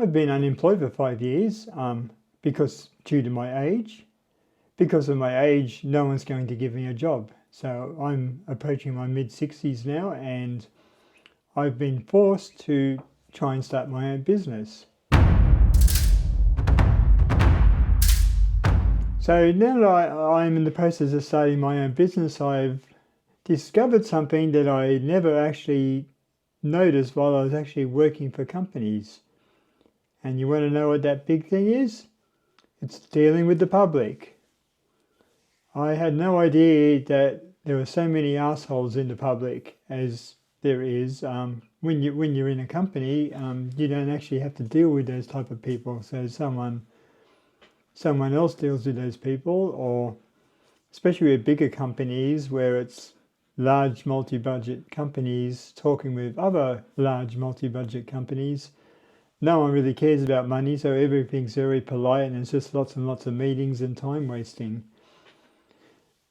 I've been unemployed for 5 years because due to my age. Because of my age, no one's going to give me a job. So I'm approaching my mid-60s now, and I've been forced to try and start my own business. So now that I'm in the process of starting my own business, I've discovered something that I never actually noticed while I was actually working for companies. And you want to know what that big thing is? It's dealing with the public. I had no idea that there were so many assholes in the public as there is. When you're in a company, you don't actually have to deal with those type of people. So someone else deals with those people, or especially with bigger companies where it's large multi-budget companies talking with other large multi-budget companies. No one really cares about money, so everything's very polite and it's just lots and lots of meetings and time wasting.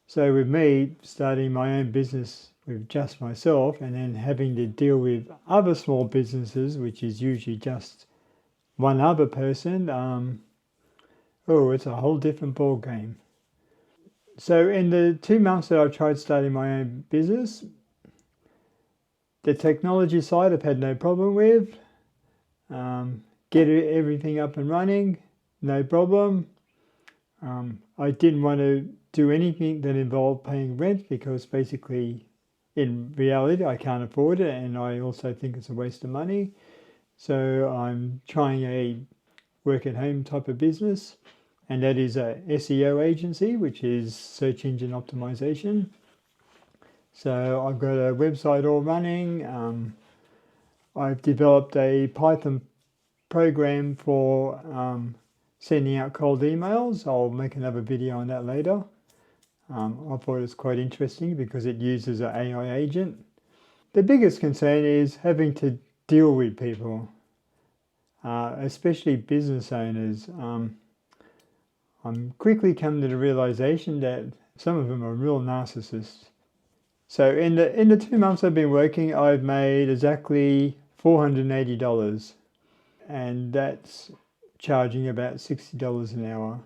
So with me starting my own business with just myself and then having to deal with other small businesses, which is usually just one other person, it's a whole different ball game. So in the 2 months that I've tried starting my own business, the technology side I've had no problem with. Get everything up and running, no problem. I didn't want to do anything that involved paying rent because basically in reality I can't afford it, and I also think it's a waste of money. So I'm trying a work at home type of business, and that is a SEO agency, which is search engine optimization. So I've got a website all running. I've developed a Python program for sending out cold emails. I'll make another video on that later. I thought it was quite interesting because it uses an AI agent. The biggest concern is having to deal with people, especially business owners. I'm quickly coming to the realization that some of them are real narcissists. So in the 2 months I've been working, I've made exactly $480, and that's charging about $60 an hour.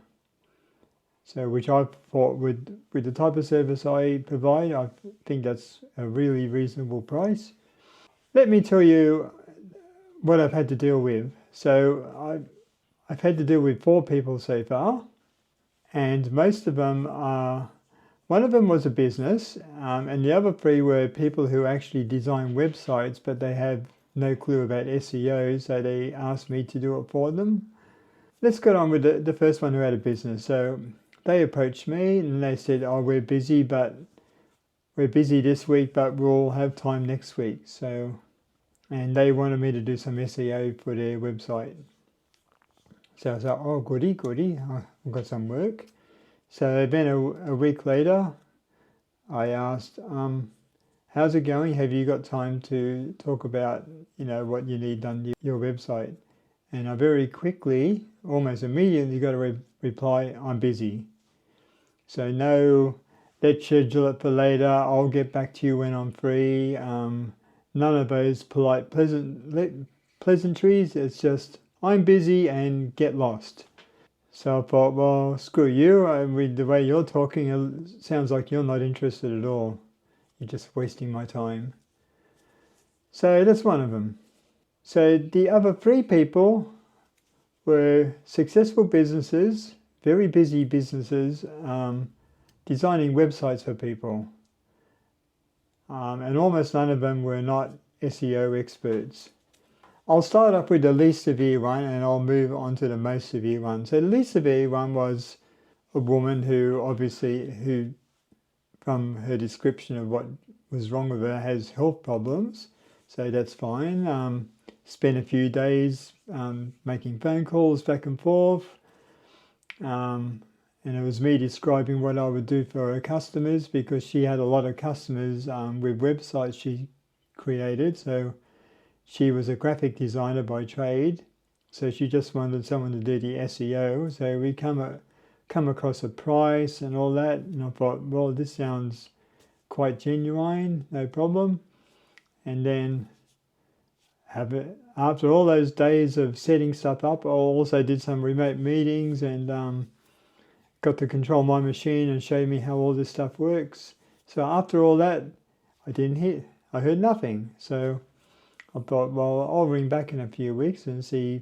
So which I thought with the type of service I provide, I think that's a really reasonable price. Let me tell you what I've had to deal with. So I've had to deal with 4 people so far, and most of them are, one of them was a business, and the other 3 were people who actually design websites, but they have no clue about SEO, so they asked me to do it for them. Let's get on with the first one who had a business. So they approached me and they said, we're busy this week, but we'll have time next week. So, and they wanted me to do some SEO for their website. So I was like, goody, I've got some work. So then a week later, I asked, how's it going? Have you got time to talk about, what you need done to your website? And I very quickly, almost immediately got a reply, I'm busy. So no, let's schedule it for later, I'll get back to you when I'm free. None of those polite pleasantries, it's just, I'm busy and get lost. So I thought, well, screw you. With the way you're talking, it sounds like you're not interested at all. You're just wasting my time. So that's one of them. So the other 3 people were successful businesses, very busy businesses, designing websites for people. And almost none of them were not SEO experts. I'll start off with the least severe one and I'll move on to the most severe one. So the least severe one was a woman who from her description of what was wrong with her, has health problems. So that's fine. Spent a few days making phone calls back and forth. And it was me describing what I would do for her customers, because she had a lot of customers with websites she created. So she was a graphic designer by trade, so she just wanted someone to do the SEO. So we come across a price and all that, and I thought, well, this sounds quite genuine, no problem. And then After all those days of setting stuff up, I also did some remote meetings and got to control my machine and show me how all this stuff works. So after all that, I heard nothing. So I thought, well, I'll ring back in a few weeks and see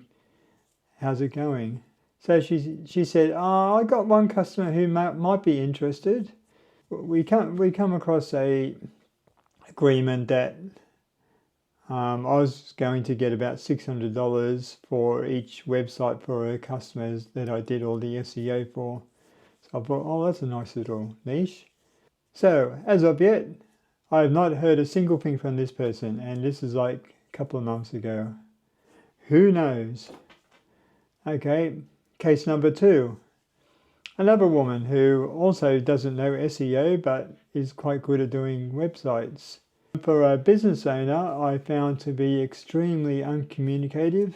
how's it going. So she said, oh, I got one customer who might be interested. We come across a agreement that I was going to get about $600 for each website for her customers that I did all the SEO for. So I thought, oh, that's a nice little niche. So as of yet, I have not heard a single thing from this person, and this is like a couple of months ago. Who knows? Okay, case number 2. Another woman who also doesn't know SEO but is quite good at doing websites. For a business owner, I found to be extremely uncommunicative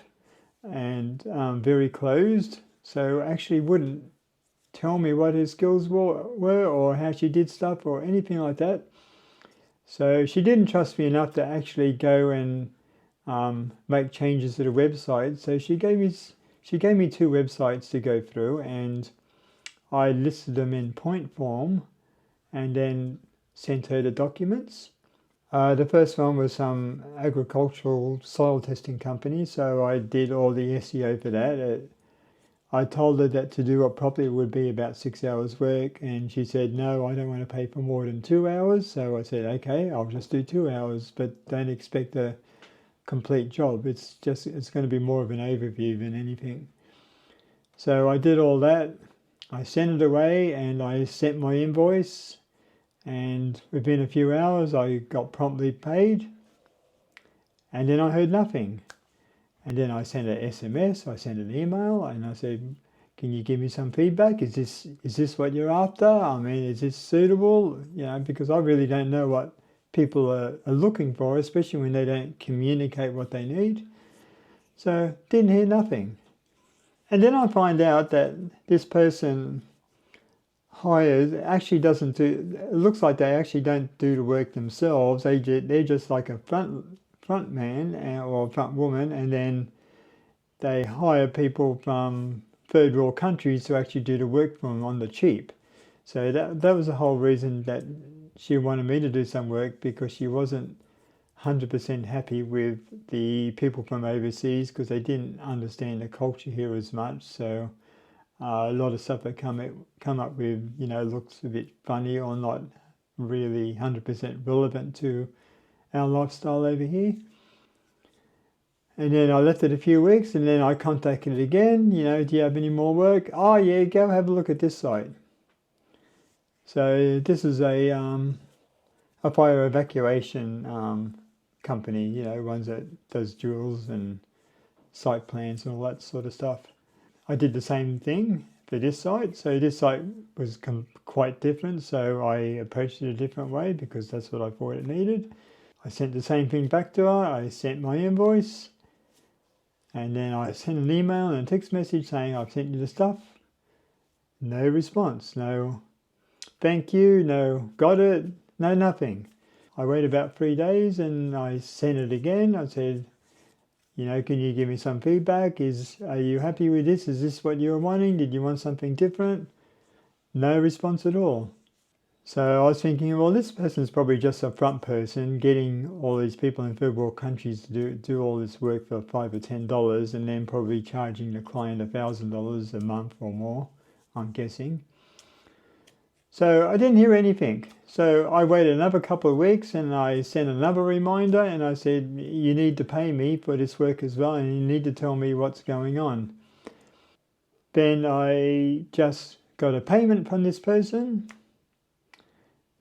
and very closed. So actually wouldn't tell me what her skills were or how she did stuff or anything like that. So she didn't trust me enough to actually go and make changes to the website. So she gave me 2 websites to go through, and I listed them in point form and then sent her the documents. The first one was some agricultural soil testing company, so I did all the SEO for that. I told her that to do it properly would be about 6 hours work, and she said, no, I don't want to pay for more than 2 hours. So I said, okay, I'll just do 2 hours, but don't expect a complete job. It's going to be more of an overview than anything. So I did all that. I sent it away and I sent my invoice, and within a few hours I got promptly paid, and then I heard nothing. And then I sent an SMS, I sent an email, and I said, can you give me some feedback? Is this what you're after? I mean, is this suitable? Because I really don't know what people are looking for, especially when they don't communicate what they need. So didn't hear nothing. And then I find out that this person hires actually doesn't do, it looks like they actually don't do the work themselves. They're just like a front man or front woman, and then they hire people from third world countries to actually do the work for them on the cheap. So that was the whole reason that she wanted me to do some work, because she wasn't 100% happy with the people from overseas, because they didn't understand the culture here as much. So a lot of stuff they come up with, looks a bit funny or not really 100% relevant to our lifestyle over here. And then I left it a few weeks, and then I contacted it again. Do you have any more work? Oh yeah, go have a look at this site. So this is a fire evacuation company, ones that does drills and site plans and all that sort of stuff. I did the same thing for this site. So this site was quite different, so I approached it a different way because that's what I thought it needed. I sent the same thing back to her. I sent my invoice, and then I sent an email and a text message saying I've sent you the stuff. No response, no thank you, no got it, no nothing. I waited about 3 days and I sent it again. I said, can you give me some feedback? Are you happy with this? Is this what you were wanting? Did you want something different? No response at all. So I was thinking, well, this person's probably just a front person getting all these people in third world countries to do all this work for $5 or $10, and then probably charging the client $1,000 a month or more, I'm guessing. So I didn't hear anything. So I waited another couple of weeks and I sent another reminder and I said, you need to pay me for this work as well, and you need to tell me what's going on. Then I just got a payment from this person.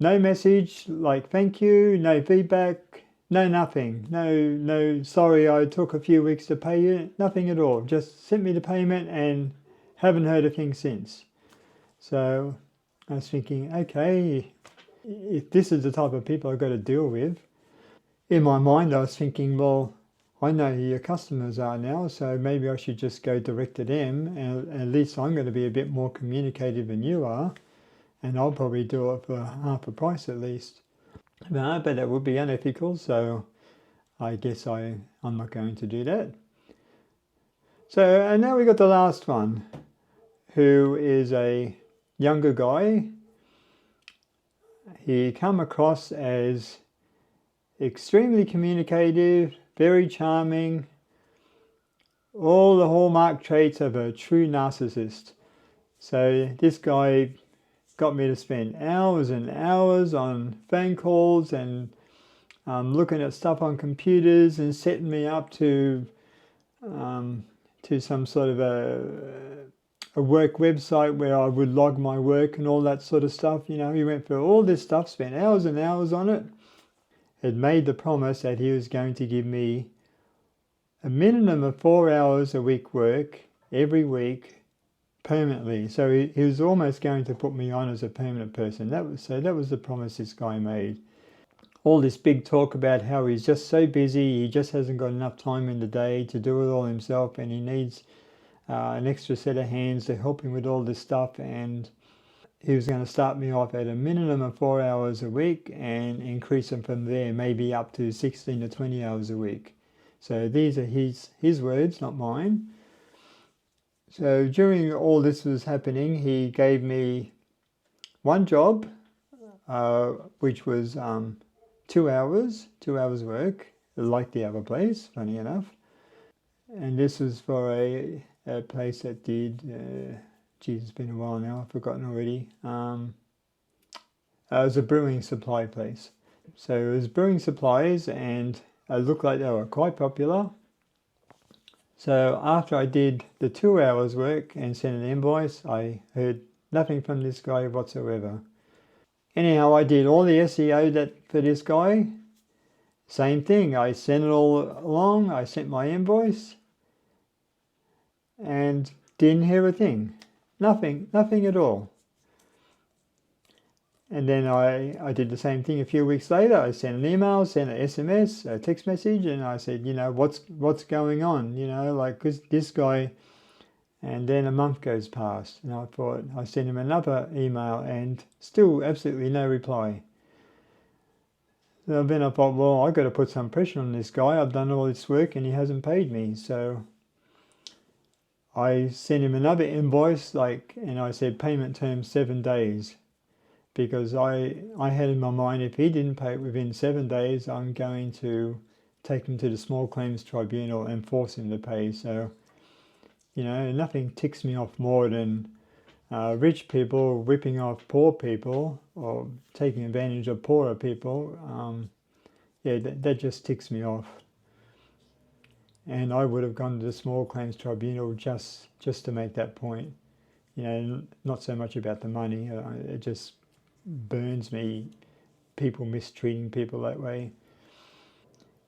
No message like thank you, no feedback, no nothing. No, sorry, I took a few weeks to pay you. Nothing at all. Just sent me the payment and haven't heard a thing since. So I was thinking, okay, if this is the type of people I've got to deal with, in my mind I was thinking, well, I know who your customers are now, so maybe I should just go direct to them, and at least I'm going to be a bit more communicative than you are, and I'll probably do it for half the price at least. But that would be unethical, so I guess I I'm not going to do that. So, and now we got the last one, who is a younger guy. He come across as extremely communicative, very charming, all the hallmark traits of a true narcissist. So this guy got me to spend hours and hours on phone calls and looking at stuff on computers and setting me up to some sort of a work website where I would log my work and all that sort of stuff. You know, he went through all this stuff, spent hours and hours on it. Had made the promise that he was going to give me a minimum of 4 hours a week work every week permanently. So he was almost going to put me on as a permanent person. That was the promise this guy made. All this big talk about how he's just so busy, he just hasn't got enough time in the day to do it all himself, and he needs an extra set of hands to help him with all this stuff. And he was going to start me off at a minimum of 4 hours a week and increase them from there, maybe up to 16 to 20 hours a week. So these are his words, not mine. So during all this was happening, he gave me one job, which was 2 hours work, like the other place, funny enough. And this was for a place that did, it's been a while now, I've forgotten already. It was a brewing supply place. So it was brewing supplies, and it looked like they were quite popular. So after I did the 2 hours work and sent an invoice, I heard nothing from this guy whatsoever. Anyhow, I did all the SEO for this guy. Same thing, I sent it all along, I sent my invoice and didn't hear a thing. Nothing at all. And then I did the same thing a few weeks later. I sent an email, sent an SMS, a text message, and I said, you know, what's going on? You know, like, 'cause this guy. And then a month goes past, and I thought, I sent him another email and still absolutely no reply. So then I thought, well, I've got to put some pressure on this guy. I've done all this work and he hasn't paid me. So I sent him another invoice, and I said payment term 7 days. Because I had in my mind, if he didn't pay it within 7 days, I'm going to take him to the Small Claims Tribunal and force him to pay. So, you know, nothing ticks me off more than rich people ripping off poor people or taking advantage of poorer people. That just ticks me off. And I would have gone to the Small Claims Tribunal just to make that point. You know, not so much about the money. It just burns me, people mistreating people that way.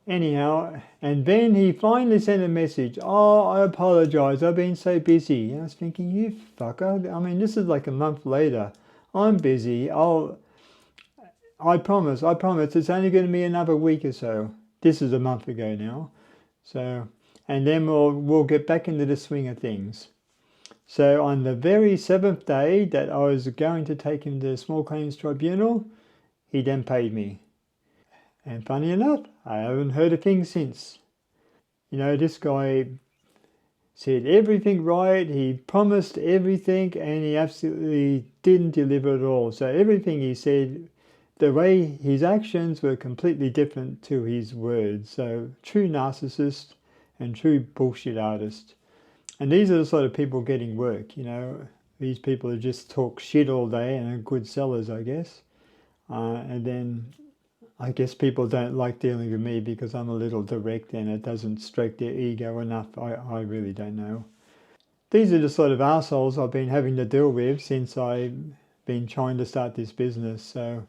Anyhow, and then he finally sent a message. Oh, I apologize, I've been so busy. And I was thinking, you fucker. I mean, this is like a month later. I'm busy. I promise, it's only going to be another week or so. This is a month ago now. So, and then we'll get back into the swing of things. So on the very 7th day that I was going to take him to the Small Claims Tribunal, he then paid me. And funny enough, I haven't heard a thing since. You know, this guy said everything right, he promised everything, and he absolutely didn't deliver at all. So everything he said, the way his actions were completely different to his words. So true narcissist and true bullshit artist. And these are the sort of people getting work, you know. These people who just talk shit all day and are good sellers, I guess. And then I guess people don't like dealing with me because I'm a little direct and it doesn't stroke their ego enough. I really don't know. These are the sort of assholes I've been having to deal with since I've been trying to start this business. So,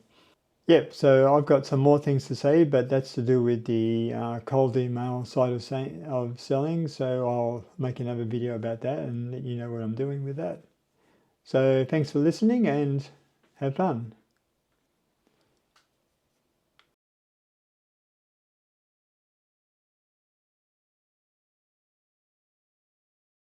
yep, so I've got some more things to say, but that's to do with the cold email side of selling. So I'll make another video about that and let you know what I'm doing with that. So thanks for listening and have fun.